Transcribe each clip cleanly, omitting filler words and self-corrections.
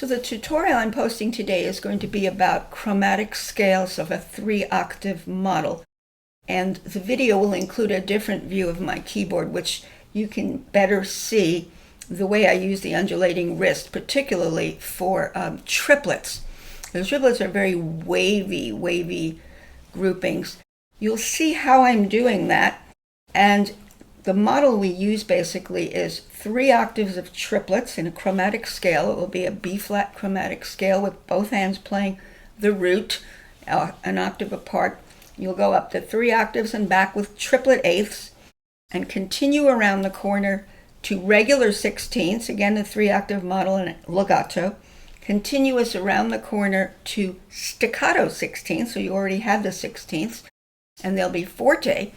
So the tutorial I'm posting today is going to be about chromatic scales of a 3-octave model. And the video will include a different view of my keyboard, which you can better see the way I use the undulating wrist, particularly for triplets. The triplets are very wavy groupings. You'll see how I'm doing that. And the model we use basically is 3 octaves of triplets in a chromatic scale. It will be a B-flat chromatic scale with both hands playing the root, an octave apart. You'll go up to 3 octaves and back with triplet eighths and continue around the corner to regular sixteenths, again the 3-octave model and legato, continuous around the corner to staccato sixteenths, so you already had the sixteenths, and there'll be forte,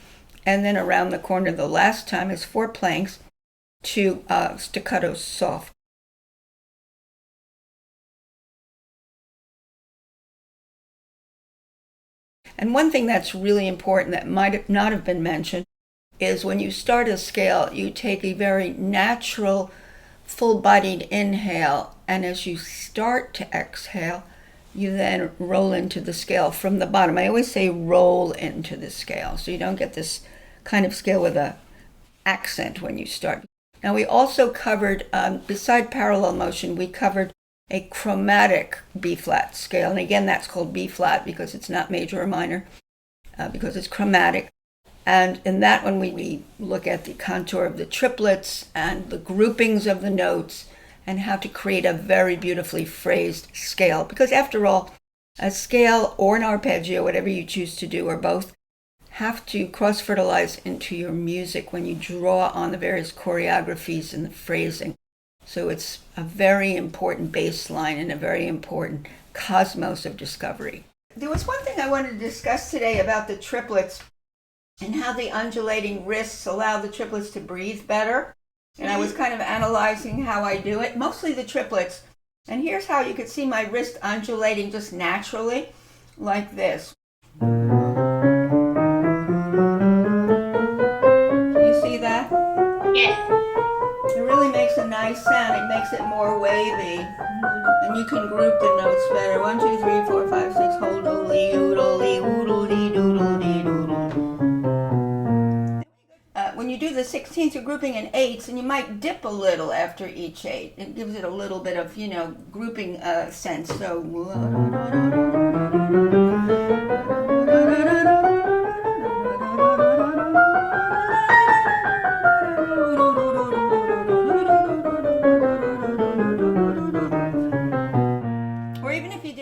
and then around the corner the last time is 4 planks to staccato soft. And one thing that's really important that might not have been mentioned is when you start a scale, you take a very natural, full-bodied inhale, and as you start to exhale, you then roll into the scale from the bottom. I always say roll into the scale, so you don't get this kind of scale with an accent when you start. Now we also covered, beside parallel motion, we covered a chromatic B-flat scale. And again, that's called B-flat because it's not major or minor, because it's chromatic. And in that one, we look at the contour of the triplets and the groupings of the notes and how to create a very beautifully phrased scale. Because after all, a scale or an arpeggio, whatever you choose to do, or both, have to cross-fertilize into your music when you draw on the various choreographies and the phrasing. So it's a very important baseline and a very important cosmos of discovery. There was one thing I wanted to discuss today about the triplets and how the undulating wrists allow the triplets to breathe better. And I was kind of analyzing how I do it, mostly the triplets. And here's how you could see my wrist undulating just naturally, like this. Yeah. It really makes a nice sound. It makes it more wavy. And you can group the notes better. 1, 2, 3, 4, 5, 6. Hold oodly oodly oodly doodly doodle. When you do the 16th, you're grouping in eighths, and you might dip a little after each eighth. It gives it a little bit of, grouping sense. So.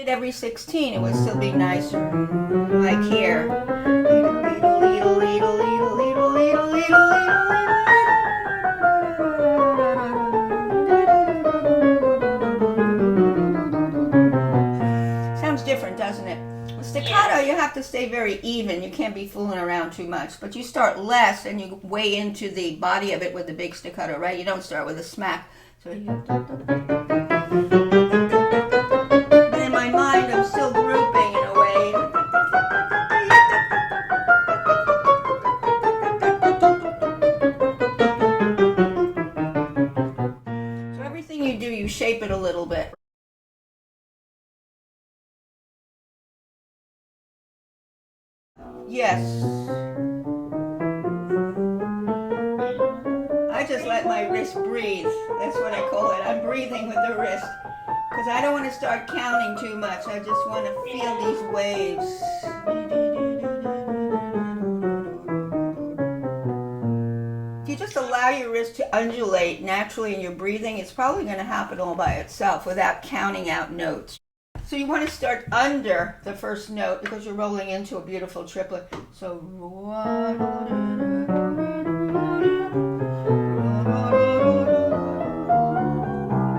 Every 16, it would still be nicer, like here. Sounds different, doesn't it? With staccato, you have to stay very even. You can't be fooling around too much. But you start less and you weigh into the body of it with the big staccato, right? You don't start with a smack. So I'm still grouping in a way. So everything you do, you shape it a little bit. Yes. I just let my wrist breathe. That's what I call it. I'm breathing with the wrist. Because I don't want to start counting too much. I just want to feel these waves. If you just allow your wrist to undulate naturally in your breathing, it's probably going to happen all by itself without counting out notes. So you want to start under the first note because you're rolling into a beautiful triplet. So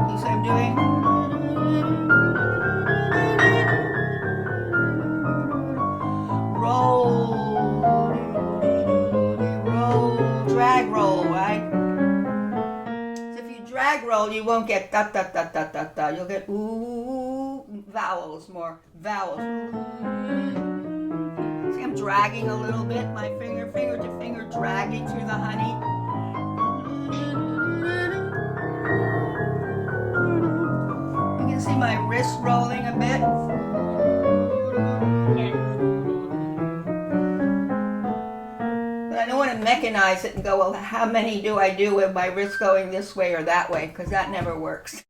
you see what I'm doing? Drag roll, right? So if you drag roll, you won't get da da da da da da. You'll get ooh, vowels, more vowels. See, I'm dragging a little bit, my finger to finger, dragging through the honey. You can see my wrist rolling a bit? Yes. But I don't want to mechanize it and go, well, how many do I do with my wrist going this way or that way? Because that never works.